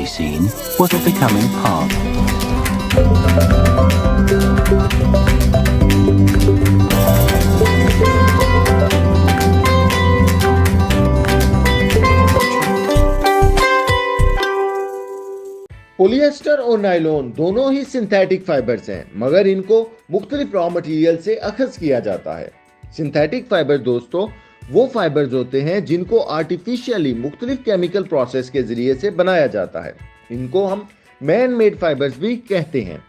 be seen was a becoming part. Polyester और nylon दोनों ही synthetic fibres हैं, मगर इनको मुख्तलिफ रॉ मटेरियल से अखज़ किया जाता है। सिंथेटिक फाइबर दोस्तों वो फाइबर्स होते हैं जिनको आर्टिफिशियली मुख्तलिफ केमिकल प्रोसेस के जरिए से बनाया जाता है। इनको हम मैन मेड फाइबर्स भी कहते हैं।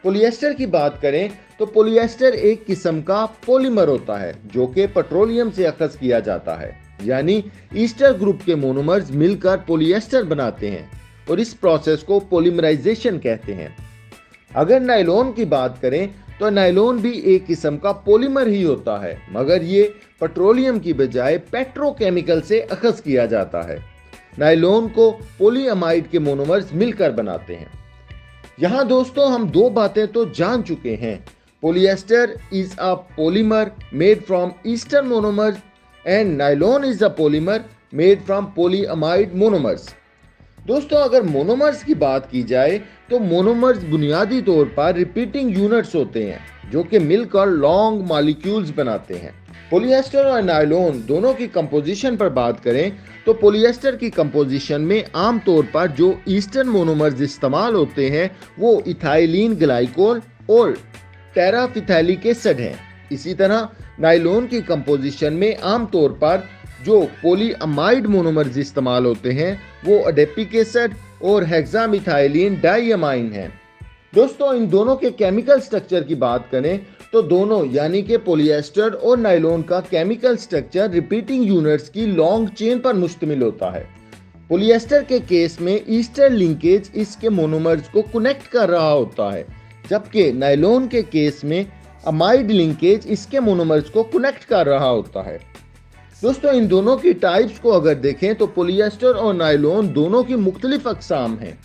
पोलिएस्टर की बात करें तो पोलिएस्टर एक किस्म का पॉलीमर होता है जो कि पेट्रोलियम से अखज़ किया जाता है, यानी ईस्टर ग्रुप के मोनोमर्स मिलकर पोलिएस्टर बनाते हैं और इस प्रोसेस को पॉलीमराइजेशन कहते हैं। अगर नायलॉन की बात करें तो नायलॉन भी एक किस्म का पॉलीमर ही होता है, मगर ये पेट्रोलियम की बजाय पेट्रोकेमिकल से अखज़ किया जाता है। नायलॉन को पॉलीअमाइड के मोनोमर्स मिलकर बनाते हैं। यहाँ दोस्तों हम दो बातें तो जान चुके हैं। Polyester is a polymer made from Easter monomers and nylon is a polymer made from polyamide monomers. दोस्तों अगर मोनोमर्स की बात की जाए तो मोनोमर्स बुनियादी तौर पर रिपीटिंग यूनिट्स होते हैं जो कि मिलकर लॉन्ग मॉलिक्यूल्स बनाते हैं। पोलिएस्टर और नायलॉन दोनों की कंपोजिशन पर बात करें तो पोलिएस्टर की कंपोजिशन में आमतौर पर जो ईस्टर्न मोनोमर्स इस्तेमाल होते हैं वो इथाइलिन ग्लाइकोल और टेराफिथाइलिक एसिड हैं। इसी तरह नायलॉन की कंपोजिशन में आमतौर पर जो पॉलीअमाइड मोनोमर्स इस्तेमाल होते हैं वो एडेपिक एसिड और हेक्सामिथाइलिन डाइअमाइन हैं। दोस्तों इन दोनों के केमिकल स्ट्रक्चर की बात करें तो दोनों यानी कि पोलिएस्टर और नायलॉन का केमिकल स्ट्रक्चर रिपीटिंग यूनिट्स की लॉन्ग चेन पर मुश्तमिल होता है। पोलिएस्टर के केस में ईस्टर लिंकेज इसके मोनोमर्स को कनेक्ट कर रहा होता है, जबकि नायलॉन के केस में अमाइड लिंकेज इसके मोनोमर्स को कनेक्ट कर रहा होता है। दोस्तों इन दोनों की टाइप्स को अगर देखें तो पोलिएस्टर और नायलॉन दोनों की मुख्तलिफ अक़साम हैं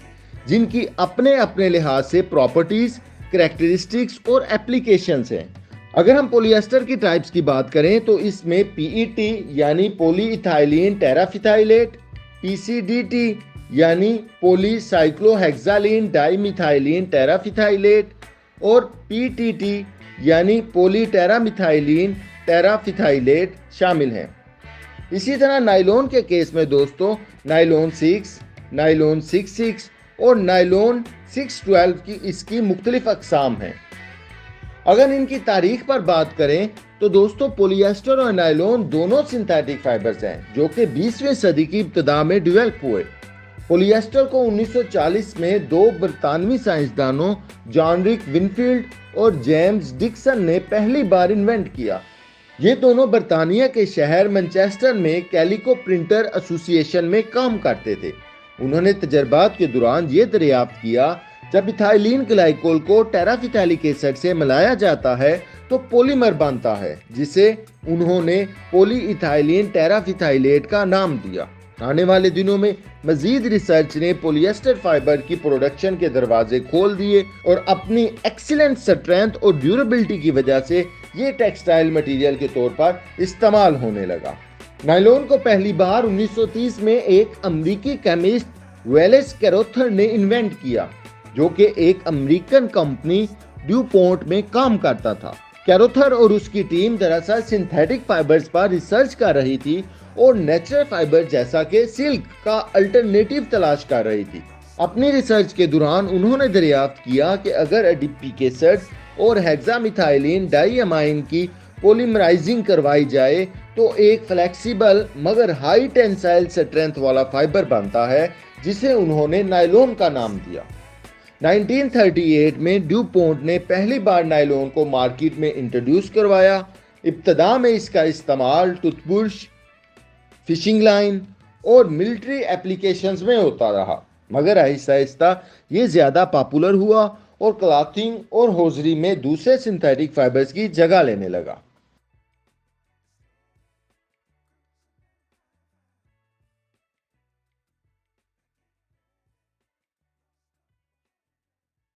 जिनकी अपने अपने लिहाज से प्रॉपर्टीज, करैक्टरिस्टिक्स और एप्लीकेशंस हैं। अगर हम पोलिएस्टर की टाइप्स की बात करें तो इसमें पीईटी यानी पॉलीइथाइलिन टेराफिथाइलेट, पीसीडीटी यानी पॉलीसाइक्लोहेक्सालिन डाइमिथाइलिन टेराफिथाइलेट और पीटीटी यानी पॉलीटेरामिथाइलिन टेराफिथाइलेट शामिल हैं। इसी तरह नायलॉन के केस में दोस्तों नायलॉन 6, नायलॉन 6 और नायलॉन 612 की इसकी मुख्तलिफ अक़साम हैं। अगर इनकी तारीख पर बात करें तो दोस्तों पोलिएस्टर और नायलॉन दोनों सिंथेटिक फाइबर्स हैं जो कि 20वीं सदी की इब्तिदा में डेवलप हुए। पोलिएस्टर को 1940 में दो बरतानवी साइंसदानों जॉन रिक विनफील्ड और जेम्स डिक्सन ने पहली बार इन्वेंट किया। ये दोनों बरतानिया के शहर मैनचेस्टर में कैलिको प्रिंटर एसोसिएशन में काम करते थे। उन्होंने तजर्बात के दौरान ये दरियाफ्त किया जब इथाइलिन ग्लाइकोल को टेराफिथाइलिक एसिड से मिलाया जाता है तो पॉलीमर बनता है, जिसे उन्होंने पॉलीइथाइलिन टेराफिथाइलेट का नाम दिया। आने वाले दिनों में मजीद रिसर्च ने पोलिएस्टर फाइबर की प्रोडक्शन के दरवाजे खोल दिए और अपनी एक्सीलेंट स्ट्रेंथ और ड्यूरेबिलिटी की वजह से ये टेक्सटाइल मटेरियल के तौर पर इस्तेमाल होने लगा। नायलॉन को पहली बार 1930 में एक अमेरिकी केमिस्ट वेलेस कैरोथर ने इन्वेंट किया जो कि एक अमेरिकन कंपनी ड्यूपोंट में काम करता था। कैरोथर और उसकी टीम दरअसल सिंथेटिक फाइबर्स पर रिसर्च कर रही थी और नेचुरल फाइबर जैसा कि सिल्क का अल्टरनेटिव तलाश कर रही थी। अपनी रिसर्च के दौरान उन्होंने दरियाफ्त किया कि अगर एडिपिक एसिड और हेक्सामिथाइलिन डाइअमाइन की पॉलीमराइजिंग करवाई जाए तो एक फ्लेक्सिबल मगर हाई टेंसाइल स्ट्रेंथ वाला फाइबर बनता है, जिसे उन्होंने नायलॉन का नाम दिया। 1938 में ड्यूपोंट ने पहली बार नायलॉन को मार्केट में इंट्रोड्यूस करवाया। इब्तदा में इसका इस्तेमाल टूथब्रश, फिशिंग लाइन और मिलिट्री एप्लीकेशंस में होता रहा, मगर आहिस्ता आहिस्ता ये ज़्यादा पॉपुलर हुआ और क्लॉथिंग और होजरी में दूसरे सिंथेटिक फाइबर्स की जगह लेने लगा।